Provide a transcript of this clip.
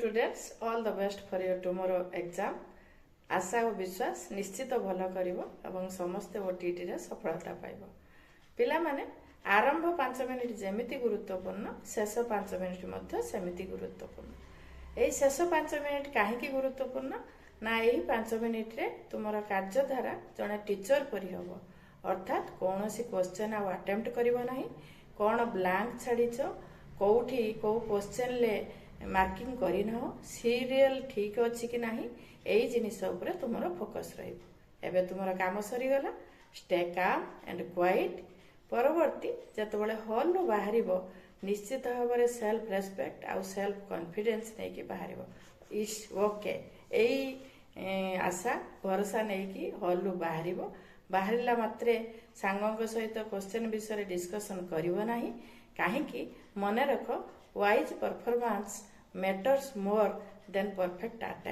Students, all the best for your tomorrow exam. आशा और विश्वास निश्चित भल कर समस्ते ओटीटी रे सफलता पाइब। पिला माने आरंभ 5 मिनिट जेमिति गुरुत्वपूर्ण शेष 5 मिनिट सेमिति गुरुत्वपूर्ण। यही शेष 5 मिनिट कहीं गुरुत्वपूर्ण ना यही 5 मिनिट रे तुमर कार्यधारा जड़े टीचर परी हम अर्थात कौन सी क्वेश्चन आउ अटेम्प्ट करिवो नाही, कौन ब्लैंक छाड़ीच, कौठी कौ क्वेश्चन ले मार्किंग करना सीरियल ठीक अच्छी कि नहीं, यही जिनिस उपरे तुमर फोकस रहिबो। एबे तुमर काम सरीगला, स्टे काम एंड क्वाइट। परवर्ती जतबेले हॉल रो बाहरिबो निश्चित भाव सेल्फ रेस्पेक्ट आउ सेल्फ कॉन्फिडेंस नहीं कि बाहरिबो। इज ओके एई आशा भरोसा नहीं कि हॉल रो बाहरिबो। बाहरिला मात्रे सांगों सहित क्वेश्चन विषय डिस्कशन करिवो नाही। काहेकि मने रख wise performance matters more than perfect attempt.